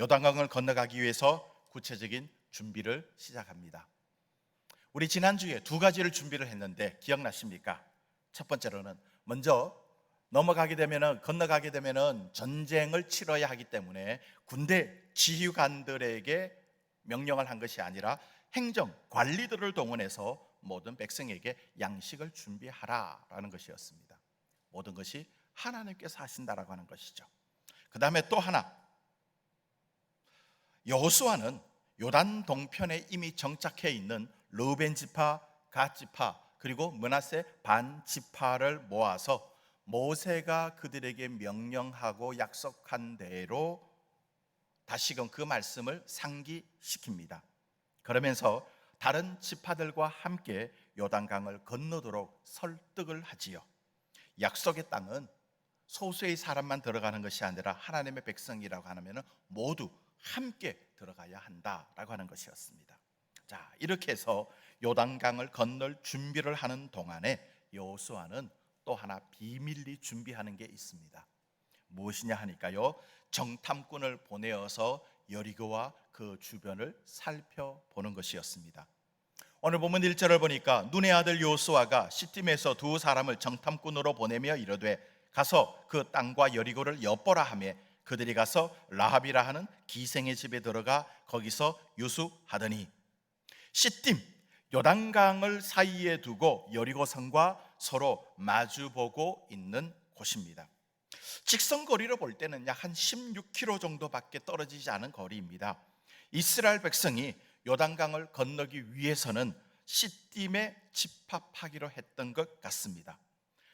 요단강을 건너가기 위해서 구체적인 준비를 시작합니다. 우리 지난주에 두 가지를 준비를 했는데 기억나십니까? 첫 번째로는 먼저 건너가게 되면은 전쟁을 치러야 하기 때문에 군대 지휘관들에게 명령을 한 것이 아니라 행정 관리들을 동원해서 모든 백성에게 양식을 준비하라라는 것이었습니다. 모든 것이 하나님께서 하신다라고 하는 것이죠. 그 다음에 또 하나, 여호수아는 요단 동편에 이미 정착해 있는 르우벤 지파, 갓 지파, 그리고 므낫세 반 지파를 모아서 모세가 그들에게 명령하고 약속한 대로 다시금 그 말씀을 상기시킵니다. 그러면서 다른 지파들과 함께 요단강을 건너도록 설득을 하지요. 약속의 땅은 소수의 사람만 들어가는 것이 아니라 하나님의 백성이라고 하면 모두 함께 들어가야 한다라고 하는 것이었습니다. 자, 이렇게 해서 요단강을 건널 준비를 하는 동안에 여호수아는 또 하나 비밀리 준비하는 게 있습니다. 무엇이냐 하니까요, 정탐꾼을 보내어서 여리고와 그 주변을 살펴보는 것이었습니다. 오늘 본문 1절을 보니까 눈의 아들 여호수아가 시팀에서 두 사람을 정탐꾼으로 보내며 이르되 가서 그 땅과 여리고를 엿보라 하며 그들이 가서 라합이라 하는 기생의 집에 들어가 거기서 유수하더니, 시팀 요단강을 사이에 두고 여리고 성과 서로 마주보고 있는 곳입니다. 직선거리로 볼 때는 약 한 16km 정도밖에 떨어지지 않은 거리입니다. 이스라엘 백성이 요단강을 건너기 위해서는 시딤에 집합하기로 했던 것 같습니다.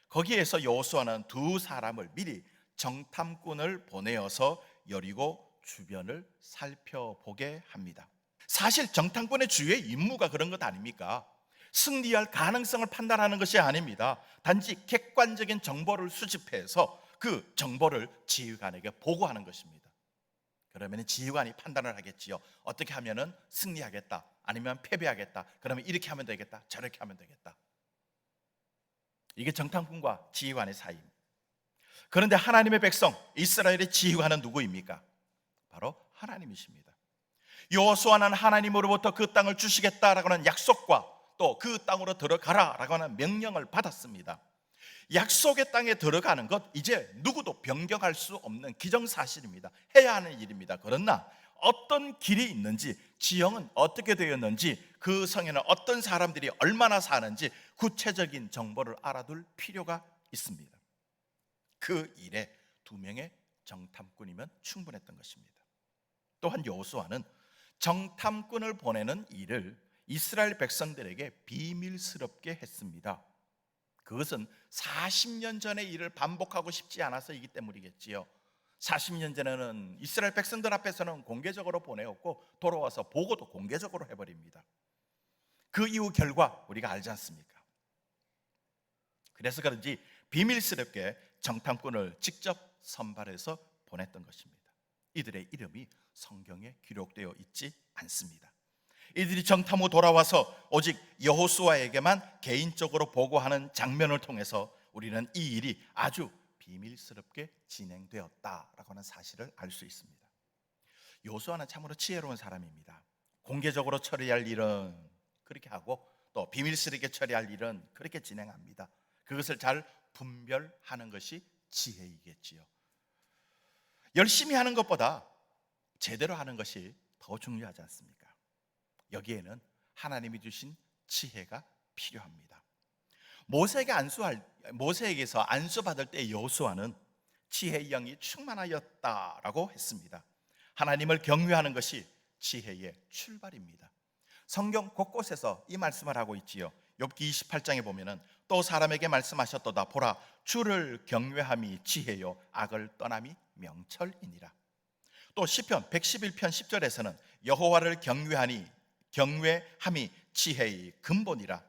거기에서 여호수아는 두 사람을 미리 정탐꾼을 보내어서 여리고 주변을 살펴보게 합니다. 사실 정탐꾼의 주요의 임무가 그런 것 아닙니까? 승리할 가능성을 판단하는 것이 아닙니다. 단지 객관적인 정보를 수집해서 그 정보를 지휘관에게 보고하는 것입니다. 그러면 지휘관이 판단을 하겠지요. 어떻게 하면 승리하겠다, 아니면 패배하겠다, 그러면 이렇게 하면 되겠다, 저렇게 하면 되겠다. 이게 정탐꾼과 지휘관의 사이입니다. 그런데 하나님의 백성 이스라엘의 지휘관은 누구입니까? 바로 하나님이십니다. 여호수아는 하나님으로부터 그 땅을 주시겠다라고 하는 약속과 또 그 땅으로 들어가라라고 하는 명령을 받았습니다. 약속의 땅에 들어가는 것, 이제 누구도 변경할 수 없는 기정사실입니다. 해야 하는 일입니다. 그러나 어떤 길이 있는지, 지형은 어떻게 되었는지, 그 성에는 어떤 사람들이 얼마나 사는지 구체적인 정보를 알아둘 필요가 있습니다. 그 일에 두 명의 정탐꾼이면 충분했던 것입니다. 또한 여호수아는 정탐꾼을 보내는 일을 이스라엘 백성들에게 비밀스럽게 했습니다. 그것은 40년 전의 일을 반복하고 싶지 않아서이기 때문이겠지요. 40년 전에는 이스라엘 백성들 앞에서는 공개적으로 보내었고 돌아와서 보고도 공개적으로 해버립니다. 그 이후 결과 우리가 알지 않습니까? 그래서 그런지 비밀스럽게 정탐꾼을 직접 선발해서 보냈던 것입니다. 이들의 이름이 성경에 기록되어 있지 않습니다. 이들이 정탐 후 돌아와서 오직 여호수아에게만 개인적으로 보고하는 장면을 통해서 우리는 이 일이 아주 비밀스럽게 진행되었다라고 하는 사실을 알 수 있습니다. 여호수아는 참으로 지혜로운 사람입니다. 공개적으로 처리할 일은 그렇게 하고 또 비밀스럽게 처리할 일은 그렇게 진행합니다. 그것을 잘 분별하는 것이 지혜이겠지요. 열심히 하는 것보다 제대로 하는 것이 더 중요하지 않습니까? 여기에는 하나님이 주신 지혜가 필요합니다. 모세에게서 안수받을 때 여호수아는 지혜의 영이 충만하였다라고 했습니다. 하나님을 경외하는 것이 지혜의 출발입니다. 성경 곳곳에서 이 말씀을 하고 있지요. 욥기 28장에 보면은 또 사람에게 말씀하셨도다. 보라, 주를 경외함이 지혜요 악을 떠남이 명철이니라. 또 시편 111편 10절에서는 여호와를 경외함이 지혜의 근본이라.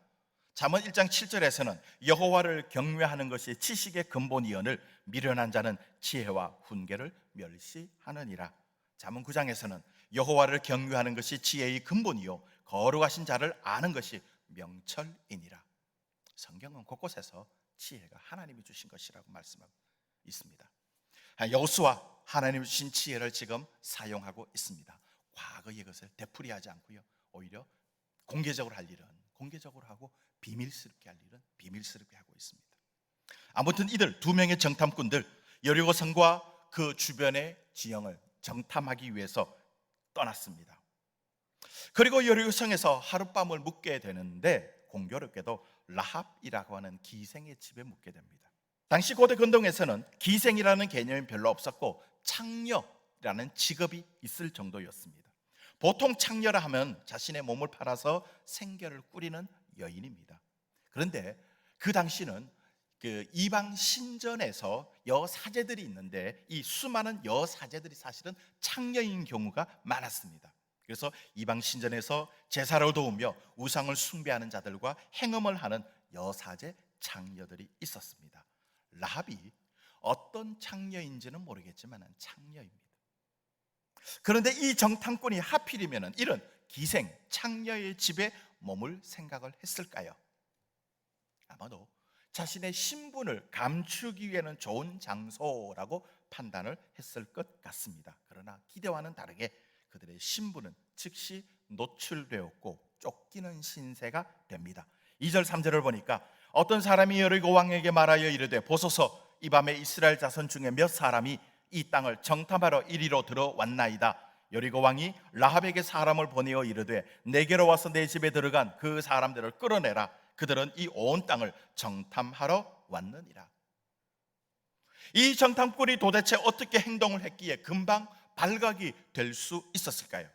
잠언 1장 7절에서는 여호와를 경외하는 것이 지식의 근본이언을 미련한 자는 지혜와 훈계를 멸시하느니라. 잠언 9장에서는 여호와를 경외하는 것이 지혜의 근본이요 거룩하신 자를 아는 것이 명철이니라. 성경은 곳곳에서 지혜가 하나님이 주신 것이라고 말씀하고 있습니다. 여호수아 하나님 주신 지혜를 지금 사용하고 있습니다. 과거의 것을 되풀이하지 않고요, 오히려 공개적으로 할 일은 공개적으로 하고 비밀스럽게 할 일은 비밀스럽게 하고 있습니다. 아무튼 이들 두 명의 정탐꾼들, 여리고성과 그 주변의 지형을 정탐하기 위해서 떠났습니다. 그리고 여리고성에서 하룻밤을 묵게 되는데 공교롭게도 라합이라고 하는 기생의 집에 묵게 됩니다. 당시 고대 근동에서는 기생이라는 개념이 별로 없었고 창녀라는 직업이 있을 정도였습니다. 보통 창녀라 하면 자신의 몸을 팔아서 생계를 꾸리는 여인입니다. 그런데 그 당시는 그 이방 신전에서 여사제들이 있는데 이 수많은 여사제들이 사실은 창녀인 경우가 많았습니다. 그래서 이방 신전에서 제사를 도우며 우상을 숭배하는 자들과 행음을 하는 여사제 창녀들이 있었습니다. 라합이 어떤 창녀인지는 모르겠지만 창녀입니다. 그런데 이 정탐꾼이 하필이면 이런 기생 창녀의 집에 머물 생각을 했을까요? 아마도 자신의 신분을 감추기 위해는 좋은 장소라고 판단을 했을 것 같습니다. 그러나 기대와는 다르게 그들의 신분은 즉시 노출되었고 쫓기는 신세가 됩니다. 2절 3절을 보니까 어떤 사람이 여리고 왕에게 말하여 이르되 보소서 이 밤에 이스라엘 자손 중에 몇 사람이 이 땅을 정탐하러 이리로 들어왔나이다. 여리고 왕이 라합에게 사람을 보내어 이르되 내게로 와서 내 집에 들어간 그 사람들을 끌어내라. 그들은 이 온 땅을 정탐하러 왔느니라. 이 정탐꾼이 도대체 어떻게 행동을 했기에 금방 발각이 될 수 있었을까요?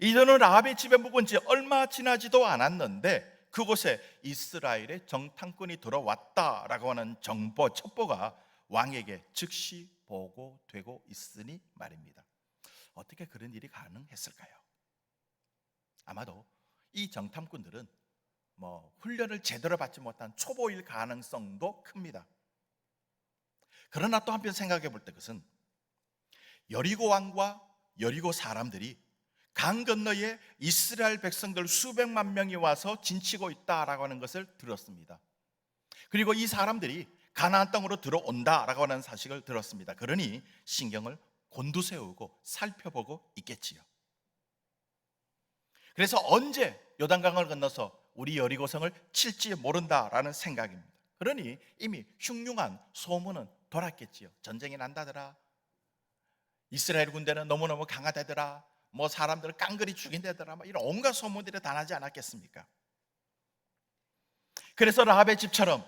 이들은 라합의 집에 묵은 지 얼마 지나지도 않았는데 그곳에 이스라엘의 정탐꾼이 들어왔다라고 하는 첩보가 왕에게 즉시 보고되고 있으니 말입니다. 어떻게 그런 일이 가능했을까요? 아마도 이 정탐꾼들은 훈련을 제대로 받지 못한 초보일 가능성도 큽니다. 그러나 또 한편 생각해 볼 때 그것은 여리고 왕과 여리고 사람들이 강 건너에 이스라엘 백성들 수백만 명이 와서 진치고 있다라고 하는 것을 들었습니다. 그리고 이 사람들이 가나안 땅으로 들어온다라고 하는 사실을 들었습니다. 그러니 신경을 곤두세우고 살펴보고 있겠지요. 그래서 언제 요단강을 건너서 우리 여리고성을 칠지 모른다라는 생각입니다. 그러니 이미 흉흉한 소문은 돌았겠지요. 전쟁이 난다더라, 이스라엘 군대는 너무너무 강하다더라, 사람들을 깡그리 죽인다더라, 이런 온갖 소문들이 다 나지 않았겠습니까? 그래서 라합의 집처럼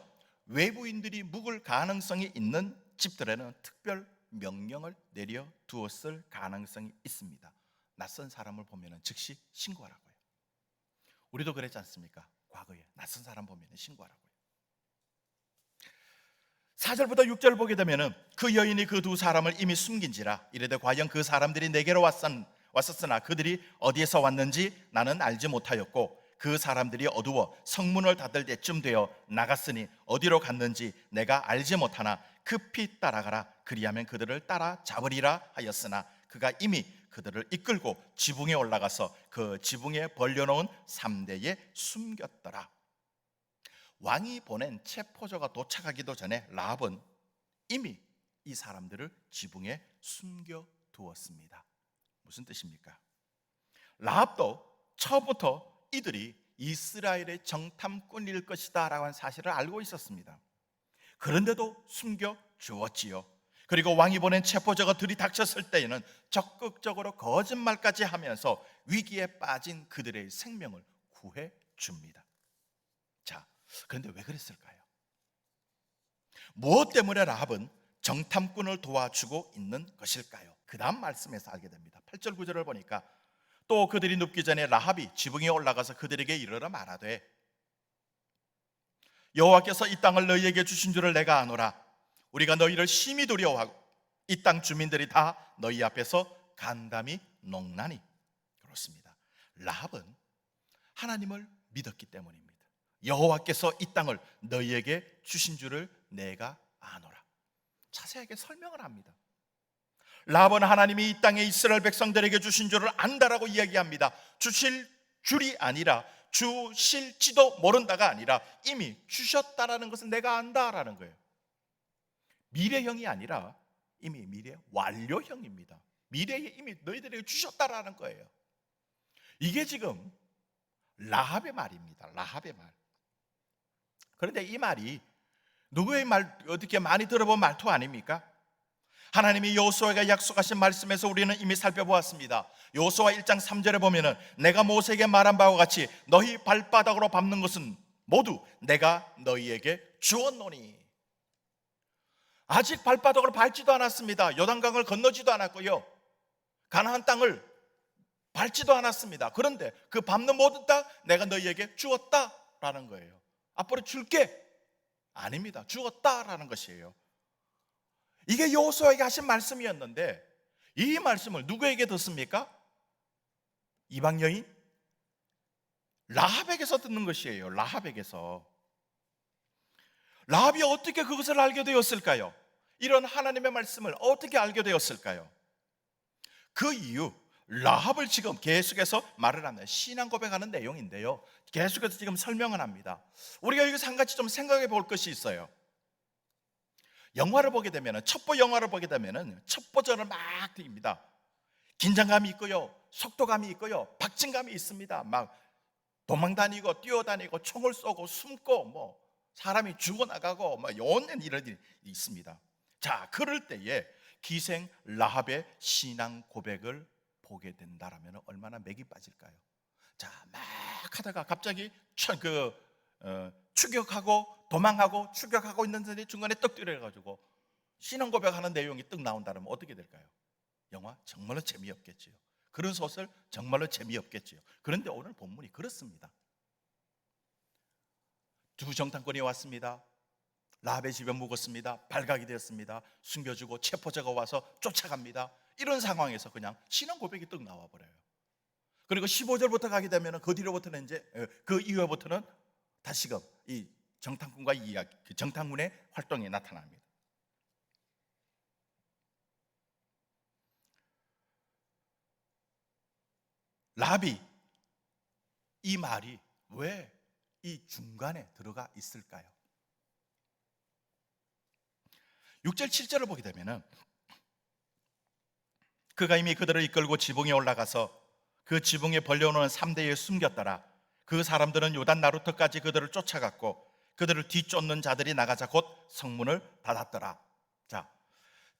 외부인들이 묵을 가능성이 있는 집들에는 특별 명령을 내려 두었을 가능성이 있습니다. 낯선 사람을 보면 즉시 신고하라고요. 우리도 그랬지 않습니까? 과거에 낯선 사람 보면 신고하라고요. 4절부터 6절을 보게 되면 그 여인이 그 두 사람을 이미 숨긴지라 이르되 과연 그 사람들이 내게로 왔었으나 그들이 어디에서 왔는지 나는 알지 못하였고 그 사람들이 어두워 성문을 닫을 때쯤 되어 나갔으니 어디로 갔는지 내가 알지 못하나 급히 따라가라. 그리하면 그들을 따라 잡으리라 하였으나 그가 이미 그들을 이끌고 지붕에 올라가서 그 지붕에 벌려놓은 3대에 숨겼더라. 왕이 보낸 체포조가 도착하기도 전에 라합은 이미 이 사람들을 지붕에 숨겨두었습니다. 무슨 뜻입니까? 라합도 처음부터 이들이 이스라엘의 정탐꾼일 것이다 라고 하는 사실을 알고 있었습니다. 그런데도 숨겨주었지요. 그리고 왕이 보낸 체포자가 들이닥쳤을 때에는 적극적으로 거짓말까지 하면서 위기에 빠진 그들의 생명을 구해줍니다. 자, 그런데 왜 그랬을까요? 무엇 때문에 라합은 정탐꾼을 도와주고 있는 것일까요? 그 다음 말씀에서 알게 됩니다. 8절 9절을 보니까 또 그들이 눕기 전에 라합이 지붕에 올라가서 그들에게 이르러 말하되 여호와께서 이 땅을 너희에게 주신 줄을 내가 아노라. 우리가 너희를 심히 두려워하고 이 땅 주민들이 다 너희 앞에서 간담이 녹나니. 그렇습니다. 라합은 하나님을 믿었기 때문입니다. 여호와께서 이 땅을 너희에게 주신 줄을 내가 아노라. 자세하게 설명을 합니다. 라합은 하나님이 이 땅에 이스라엘 백성들에게 주신 줄을 안다라고 이야기합니다. 주실 줄이 아니라 주실지도 모른다가 아니라 이미 주셨다라는 것은 내가 안다라는 거예요. 미래형이 아니라 이미 미래 완료형입니다. 미래에 이미 너희들에게 주셨다라는 거예요. 이게 지금 라합의 말입니다. 라합의 말. 그런데 이 말이 누구의 말, 어떻게 많이 들어본 말투 아닙니까? 하나님이 여호수아에게 약속하신 말씀에서 우리는 이미 살펴보았습니다. 여호수아 1장 3절에 보면은 내가 모세에게 말한 바와 같이 너희 발바닥으로 밟는 것은 모두 내가 너희에게 주었노니. 아직 발바닥으로 밟지도 않았습니다. 요단강을 건너지도 않았고요, 가나안 땅을 밟지도 않았습니다. 그런데 그 밟는 모든 땅 내가 너희에게 주었다라는 거예요. 앞으로 줄게 아닙니다. 주었다라는 것이에요. 이게 여호수아에게 하신 말씀이었는데 이 말씀을 누구에게 듣습니까? 이방 여인 라합에게서 듣는 것이에요. 라합에게서. 라합이 어떻게 그것을 알게 되었을까요? 이런 하나님의 말씀을 어떻게 알게 되었을까요? 그 이유, 라합을 지금 계속해서 말을 합니다. 신앙 고백하는 내용인데요, 계속해서 지금 설명을 합니다. 우리가 여기서 한 가지 좀 생각해 볼 것이 있어요. 영화를 보게 되면, 첩보 영화를 보게 되면 첩보전을 막 드립니다. 긴장감이 있고요, 속도감이 있고요, 박진감이 있습니다. 막 도망다니고 뛰어다니고 총을 쏘고 숨고 뭐 사람이 죽어나가고 뭐 요런 일이 있습니다. 자, 그럴 때에 기생 라합의 신앙 고백을 보게 된다라면 얼마나 맥이 빠질까요? 자, 막 하다가 갑자기 추격하고 도망하고 추격하고 있는 사람이 중간에 떡 때려가지고 신앙 고백하는 내용이 떡 나온다면 어떻게 될까요? 영화 정말로 재미없겠지요. 그런 소설 정말로 재미없겠지요. 그런데 오늘 본문이 그렇습니다. 두 정탐꾼이 왔습니다. 라합의 집에 묵었습니다. 발각이 되었습니다. 숨겨주고 체포자가 와서 쫓아갑니다. 이런 상황에서 그냥 신앙 고백이 떡 나와버려요. 그리고 15절부터 가게 되면 그 뒤로부터는 이제 그 이후부터는 다시금 이 정탐꾼과 이야기, 그 정탐꾼의 활동이 나타납니다. 라합이 이 말이 왜 이 중간에 들어가 있을까요? 6절 7절을 보게 되면은 그가 이미 그들을 이끌고 지붕에 올라가서 그 지붕에 벌려놓은 3대에 숨겼더라. 그 사람들은 요단 나루터까지 그들을 쫓아갔고 그들을 뒤쫓는 자들이 나가자 곧 성문을 닫았더라. 자,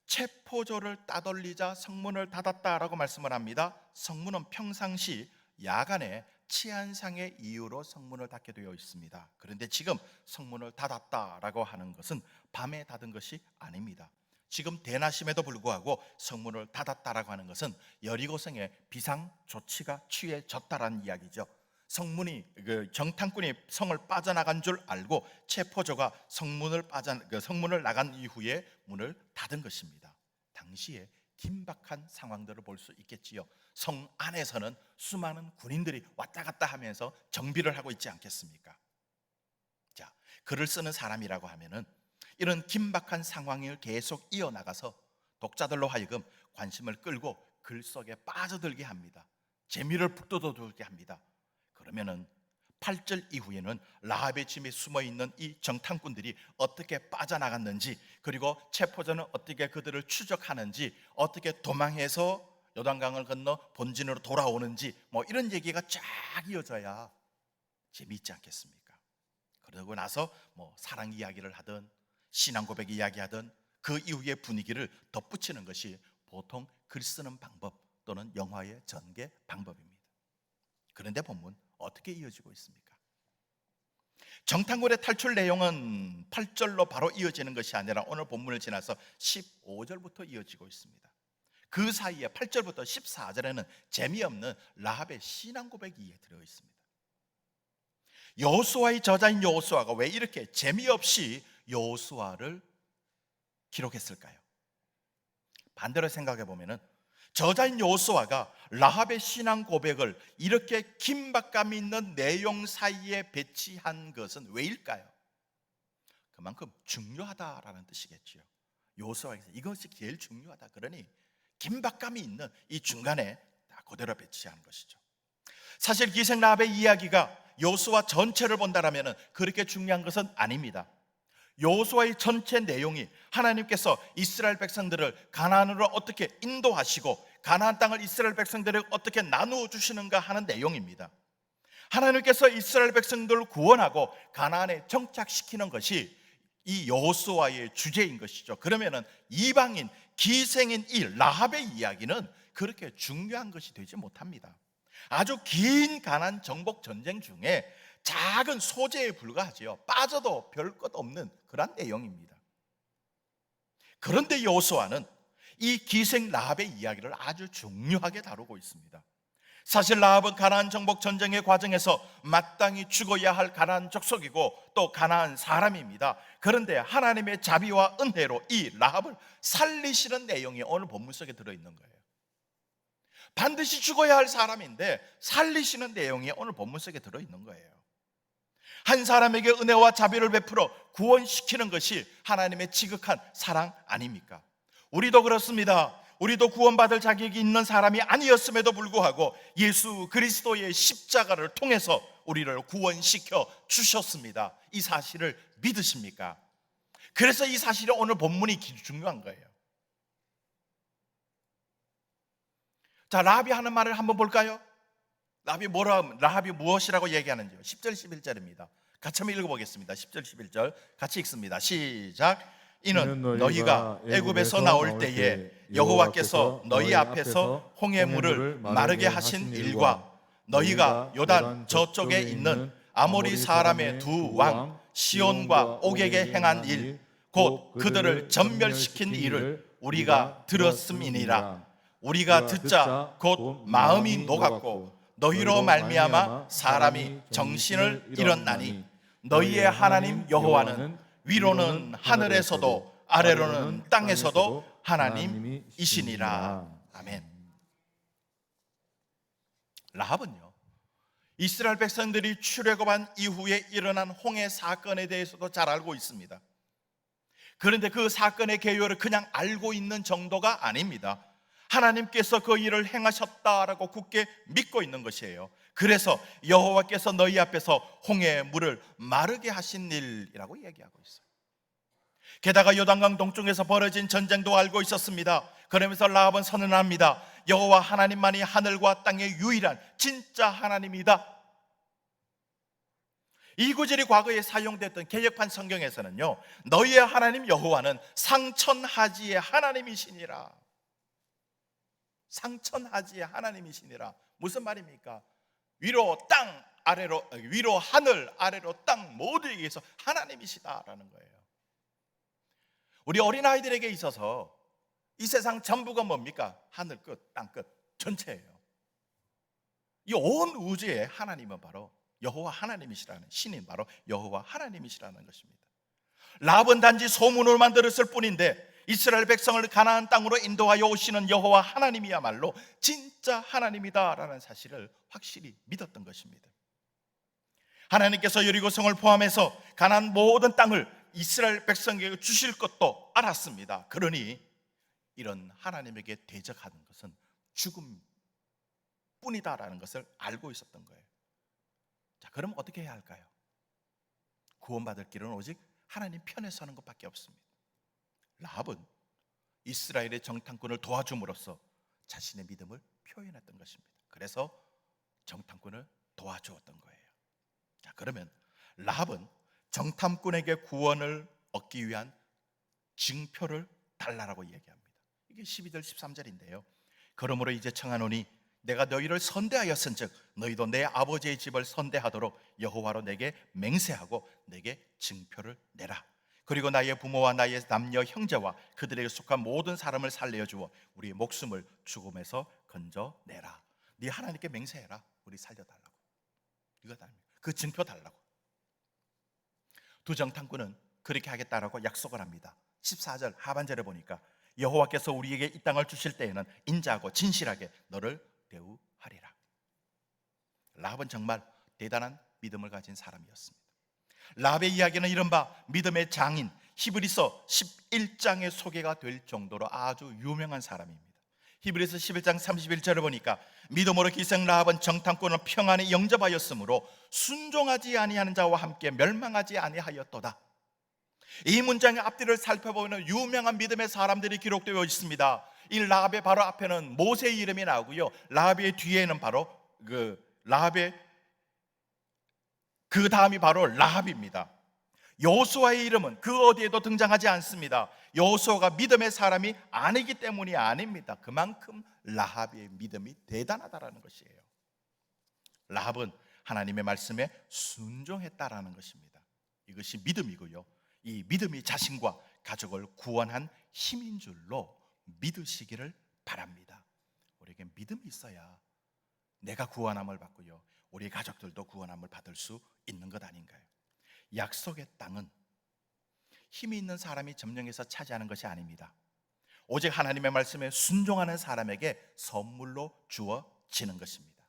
체포조를 따돌리자 성문을 닫았다라고 말씀을 합니다. 성문은 평상시 야간에 치안상의 이유로 성문을 닫게 되어 있습니다. 그런데 지금 성문을 닫았다라고 하는 것은 밤에 닫은 것이 아닙니다. 지금 대낮임에도 불구하고 성문을 닫았다라고 하는 것은 여리고성의 비상 조치가 취해졌다라는 이야기죠. 성문이 정탐꾼이 성을 빠져나간 줄 알고 체포조가 성문을 나간 이후에 문을 닫은 것입니다. 당시에 긴박한 상황들을 볼 수 있겠지요. 성 안에서는 수많은 군인들이 왔다 갔다 하면서 정비를 하고 있지 않겠습니까? 자, 글을 쓰는 사람이라고 하면은 이런 긴박한 상황을 계속 이어나가서 독자들로 하여금 관심을 끌고 글 속에 빠져들게 합니다. 재미를 북돋아들게 합니다. 그러면은 8절 이후에는 라합의 집에 숨어있는 이 정탐꾼들이 어떻게 빠져나갔는지, 그리고 체포자는 어떻게 그들을 추적하는지, 어떻게 도망해서 요단강을 건너 본진으로 돌아오는지, 뭐 이런 얘기가 쫙 이어져야 재미있지 않겠습니까? 그러고 나서 뭐 사랑 이야기를 하든 신앙 고백 이야기하든 그 이후의 분위기를 덧붙이는 것이 보통 글 쓰는 방법 또는 영화의 전개 방법입니다. 그런데 본문 어떻게 이어지고 있습니까? 정탐꾼의 탈출 내용은 8절로 바로 이어지는 것이 아니라 오늘 본문을 지나서 15절부터 이어지고 있습니다. 그 사이에 8절부터 14절에는 재미없는 라합의 신앙 고백이 들어 있습니다. 여호수아의 저자인 여호수아가 왜 이렇게 재미없이 여호수아를 기록했을까요? 반대로 생각해 보면은 저자인 여호수아가 라합의 신앙 고백을 이렇게 긴박감 있는 내용 사이에 배치한 것은 왜일까요? 그만큼 중요하다라는 뜻이겠지요. 여호수아에서 이것이 제일 중요하다. 그러니 긴박감이 있는 이 중간에 다 그대로 배치한 것이죠. 사실 기생 라합의 이야기가 여호수아 전체를 본다라면 그렇게 중요한 것은 아닙니다. 여호수아의 전체 내용이 하나님께서 이스라엘 백성들을 가나안으로 어떻게 인도하시고 가나안 땅을 이스라엘 백성들에게 어떻게 나누어 주시는가 하는 내용입니다. 하나님께서 이스라엘 백성들을 구원하고 가나안에 정착시키는 것이 이 여호수아의 주제인 것이죠. 그러면은 이방인 기생인 이 라합의 이야기는 그렇게 중요한 것이 되지 못합니다. 아주 긴 가나안 정복 전쟁 중에 작은 소재에 불과하지요. 빠져도 별 것 없는 그런 내용입니다. 그런데 여호수아는 이 기생 라합의 이야기를 아주 중요하게 다루고 있습니다. 사실 라합은 가나안 정복 전쟁의 과정에서 마땅히 죽어야 할 가나안 족속이고 또 가나안 사람입니다. 그런데 하나님의 자비와 은혜로 이 라합을 살리시는 내용이 오늘 본문 속에 들어있는 거예요. 반드시 죽어야 할 사람인데 살리시는 내용이 오늘 본문 속에 들어있는 거예요. 한 사람에게 은혜와 자비를 베풀어 구원시키는 것이 하나님의 지극한 사랑 아닙니까? 우리도 그렇습니다. 우리도 구원받을 자격이 있는 사람이 아니었음에도 불구하고 예수 그리스도의 십자가를 통해서 우리를 구원시켜 주셨습니다. 이 사실을 믿으십니까? 그래서 이 사실이 오늘 본문이 중요한 거예요. 자, 라합이 하는 말을 한번 볼까요? 라합이 무엇이라고 얘기하는지요? 10절 11절입니다. 같이 한번 읽어보겠습니다. 10절 11절 같이 읽습니다. 시작. 이는 너희가 애굽에서 나올 때에 여호와께서 너희 앞에서 홍해물을 마르게 하신 일과 너희가 요단 저쪽에 있는 아모리 사람의 두 왕 시온과 옥에게 행한 일, 곧 그들을 전멸시킨 일을 우리가 들었음이니라. 우리가 듣자 곧 마음이 녹았고 너희로 말미암아 사람이 정신을 잃었나니 너희의 하나님 여호와는 위로는 하늘에서도 아래로는 땅에서도 하나님이시니라. 아멘. 라합은요, 이스라엘 백성들이 출애굽한 이후에 일어난 홍해 사건에 대해서도 잘 알고 있습니다. 그런데 그 사건의 개요를 그냥 알고 있는 정도가 아닙니다. 하나님께서 그 일을 행하셨다라고 굳게 믿고 있는 것이에요. 그래서 여호와께서 너희 앞에서 홍해의 물을 마르게 하신 일이라고 얘기하고 있어요. 게다가 요단강 동쪽에서 벌어진 전쟁도 알고 있었습니다. 그러면서 라합은 선언합니다. 여호와 하나님만이 하늘과 땅의 유일한 진짜 하나님이다. 이 구절이 과거에 사용됐던 개역판 성경에서는요, 너희의 하나님 여호와는 상천하지의 하나님이시니라. 상천하지의 하나님이시니라. 무슨 말입니까? 위로 땅 아래로, 위로 하늘 아래로 땅 모두에게서 하나님이시다라는 거예요. 우리 어린아이들에게 있어서 이 세상 전부가 뭡니까? 하늘 끝, 땅 끝, 전체예요. 이 온 우주의 하나님은 바로 여호와 하나님이시라는, 신인 바로 여호와 하나님이시라는 것입니다. 라합은 단지 소문으로만 들었을 뿐인데 이스라엘 백성을 가나안 땅으로 인도하여 오시는 여호와 하나님이야말로 진짜 하나님이다라는 사실을 확실히 믿었던 것입니다. 하나님께서 여리고성을 포함해서 가나안 모든 땅을 이스라엘 백성에게 주실 것도 알았습니다. 그러니 이런 하나님에게 대적하는 것은 죽음뿐이다라는 것을 알고 있었던 거예요. 자, 그럼 어떻게 해야 할까요? 구원받을 길은 오직 하나님 편에 서는 것밖에 없습니다. 라합은 이스라엘의 정탐꾼을 도와줌으로써 자신의 믿음을 표현했던 것입니다. 그래서 정탐꾼을 도와주었던 거예요. 자, 그러면 라합은 정탐꾼에게 구원을 얻기 위한 증표를 달라라고 얘기합니다. 이게 12절 13절인데요. 그러므로 이제 청하노니 내가 너희를 선대하였은즉 너희도 내 아버지의 집을 선대하도록 여호와로 내게 맹세하고 내게 증표를 내라. 그리고 나의 부모와 나의 남녀 형제와 그들에게 속한 모든 사람을 살려 주어 우리의 목숨을 죽음에서 건져내라. 네 하나님께 맹세해라. 우리 살려달라고. 이거 그 증표 달라고. 두 정탐꾼은 그렇게 하겠다라고 약속을 합니다. 14절 하반절에 보니까 여호와께서 우리에게 이 땅을 주실 때에는 인자하고 진실하게 너를 대우하리라. 라합은 정말 대단한 믿음을 가진 사람이었습니다. 라합의 이야기는 이른바 믿음의 장인, 히브리서 11장에 소개가 될 정도로 아주 유명한 사람입니다. 히브리서 11장 31절을 보니까 믿음으로 기생 라합은 정탐꾼을 평안히 영접하였으므로 순종하지 아니하는 자와 함께 멸망하지 아니하였도다. 이 문장의 앞뒤를 살펴보면 유명한 믿음의 사람들이 기록되어 있습니다. 이 라합의 바로 앞에는 모세의 이름이 나오고요, 라합의 뒤에는 바로 라합의 그 다음이 바로 라합입니다. 여호수아의 이름은 그 어디에도 등장하지 않습니다. 여호수아가 믿음의 사람이 아니기 때문이 아닙니다. 그만큼 라합의 믿음이 대단하다라는 것이에요. 라합은 하나님의 말씀에 순종했다라는 것입니다. 이것이 믿음이고요, 이 믿음이 자신과 가족을 구원한 힘인 줄로 믿으시기를 바랍니다. 우리에게 믿음이 있어야 내가 구원함을 받고요, 우리 가족들도 구원함을 받을 수 있는 것 아닌가요? 약속의 땅은 힘이 있는 사람이 점령해서 차지하는 것이 아닙니다. 오직 하나님의 말씀에 순종하는 사람에게 선물로 주어지는 것입니다.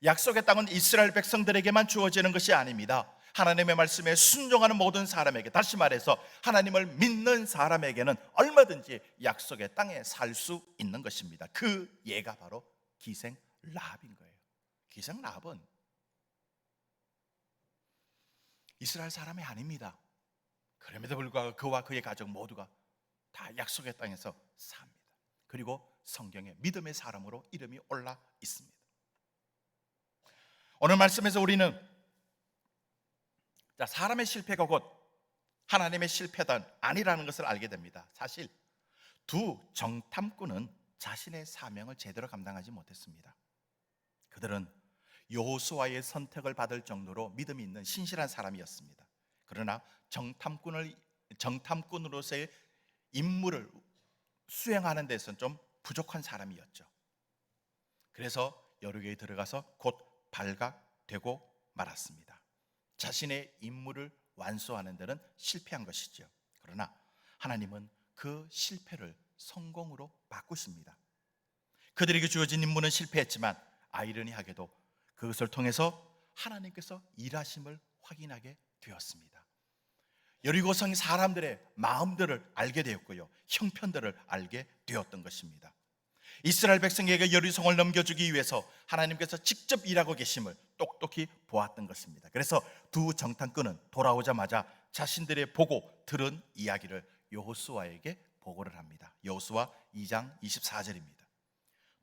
약속의 땅은 이스라엘 백성들에게만 주어지는 것이 아닙니다. 하나님의 말씀에 순종하는 모든 사람에게, 다시 말해서 하나님을 믿는 사람에게는 얼마든지 약속의 땅에 살 수 있는 것입니다. 그 예가 바로 기생 라합인 거예요. 기생 라합은 이스라엘 사람이 아닙니다. 그럼에도 불구하고 그와 그의 가족 모두가 다 약속의 땅에서 삽니다. 그리고 성경에 믿음의 사람으로 이름이 올라 있습니다. 오늘 말씀에서 우리는 사람의 실패가 곧 하나님의 실패가 아니라는 것을 알게 됩니다. 사실 두 정탐꾼은 자신의 사명을 제대로 감당하지 못했습니다. 그들은 여호수아의 선택을 받을 정도로 믿음이 있는 신실한 사람이었습니다. 그러나 정탐꾼으로서의 임무를 수행하는 데서는 좀 부족한 사람이었죠. 그래서 여리고에 들어가서 곧 발각되고 말았습니다. 자신의 임무를 완수하는 데는 실패한 것이죠. 그러나 하나님은 그 실패를 성공으로 바꾸십니다. 그들에게 주어진 임무는 실패했지만 아이러니하게도 그것을 통해서 하나님께서 일하심을 확인하게 되었습니다. 여리고성 사람들의 마음들을 알게 되었고요, 형편들을 알게 되었던 것입니다. 이스라엘 백성에게 여리성을 넘겨주기 위해서 하나님께서 직접 일하고 계심을 똑똑히 보았던 것입니다. 그래서 두 정탐꾼은 돌아오자마자 자신들의 보고 들은 이야기를 여호수아에게 보고를 합니다. 여호수아 2장 24절입니다.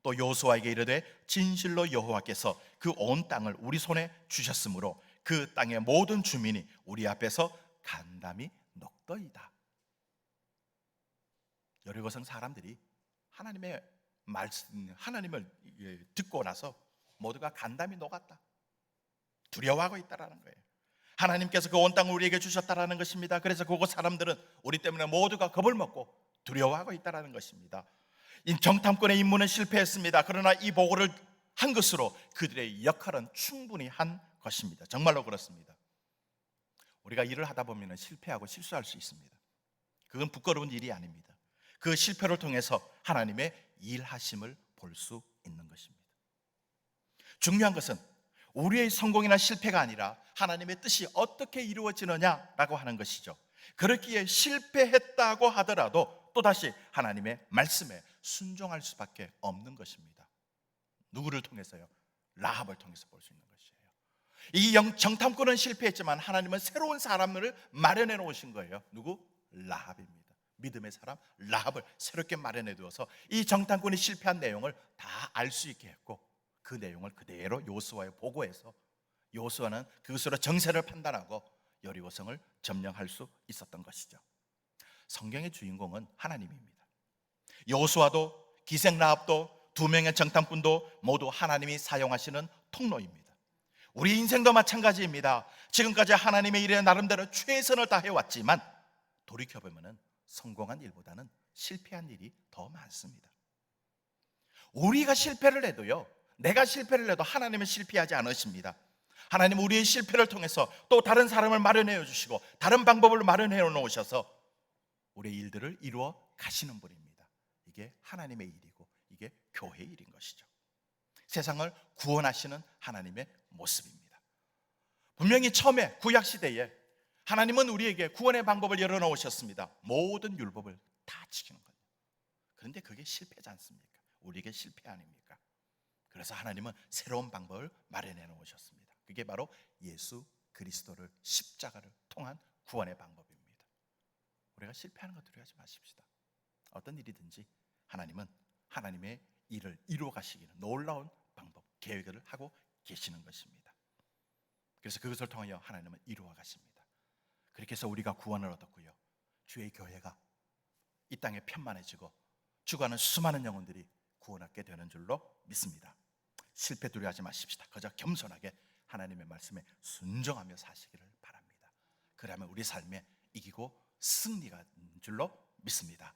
또 여호수아에게 이르되 진실로 여호와께서 그 온 땅을 우리 손에 주셨으므로 그 땅의 모든 주민이 우리 앞에서 간담이 녹더이다. 여리고성 사람들이 하나님의 말씀, 하나님을 듣고 나서 모두가 간담이 녹았다, 두려워하고 있다라는 거예요. 하나님께서 그 온 땅을 우리에게 주셨다라는 것입니다. 그래서 그곳 사람들은 우리 때문에 모두가 겁을 먹고 두려워하고 있다라는 것입니다. 이 정탐꾼의 임무는 실패했습니다. 그러나 이 보고를 한 것으로 그들의 역할은 충분히 한 것입니다. 정말로 그렇습니다. 우리가 일을 하다 보면 실패하고 실수할 수 있습니다. 그건 부끄러운 일이 아닙니다. 그 실패를 통해서 하나님의 일하심을 볼 수 있는 것입니다. 중요한 것은 우리의 성공이나 실패가 아니라 하나님의 뜻이 어떻게 이루어지느냐라고 하는 것이죠. 그렇기에 실패했다고 하더라도 또다시 하나님의 말씀에 순종할 수밖에 없는 것입니다. 누구를 통해서요? 라합을 통해서 볼 수 있는 것이에요. 이 정탐꾼은 실패했지만 하나님은 새로운 사람을 마련해 놓으신 거예요. 누구? 라합입니다. 믿음의 사람 라합을 새롭게 마련해 두어서 이 정탐꾼이 실패한 내용을 다 알 수 있게 했고, 그 내용을 그대로 여호수아에 보고해서 여호수아는 그것으로 정세를 판단하고 여리고성을 점령할 수 있었던 것이죠. 성경의 주인공은 하나님입니다. 여호수아도 기생 라합도 두 명의 정탐꾼도 모두 하나님이 사용하시는 통로입니다. 우리 인생도 마찬가지입니다. 지금까지 하나님의 일에 나름대로 최선을 다해왔지만 돌이켜보면 성공한 일보다는 실패한 일이 더 많습니다. 우리가 실패를 해도요, 내가 실패를 해도 하나님은 실패하지 않으십니다. 하나님 우리의 실패를 통해서 또 다른 사람을 마련해 주시고 다른 방법을 마련해 놓으셔서 우리의 일들을 이루어 가시는 분입니다. 이게 하나님의 일이고 이게 교회의 일인 것이죠. 세상을 구원하시는 하나님의 모습입니다. 분명히 처음에 구약시대에 하나님은 우리에게 구원의 방법을 열어놓으셨습니다. 모든 율법을 다 지키는 거예요. 그런데 그게 실패지 않습니까? 우리에게 실패 아닙니까? 그래서 하나님은 새로운 방법을 마련해 놓으셨습니다. 그게 바로 예수 그리스도를 십자가를 통한 구원의 방법입니다. 우리가 실패하는 거 두려워하지 마십시다. 어떤 일이든지 하나님은 하나님의 일을 이루어 가시기는 놀라운 방법, 계획을 하고 계시는 것입니다. 그래서 그것을 통하여 하나님은 이루어 가십니다. 그렇게 해서 우리가 구원을 얻었고요, 주의 교회가 이 땅에 편만해지고 죽어가는 수많은 영혼들이 구원받게 되는 줄로 믿습니다. 실패 두려워하지 마십시다. 그저 겸손하게 하나님의 말씀에 순종하며 사시기를 바랍니다. 그러면 우리 삶에 이기고 승리가 있는 줄로 믿습니다.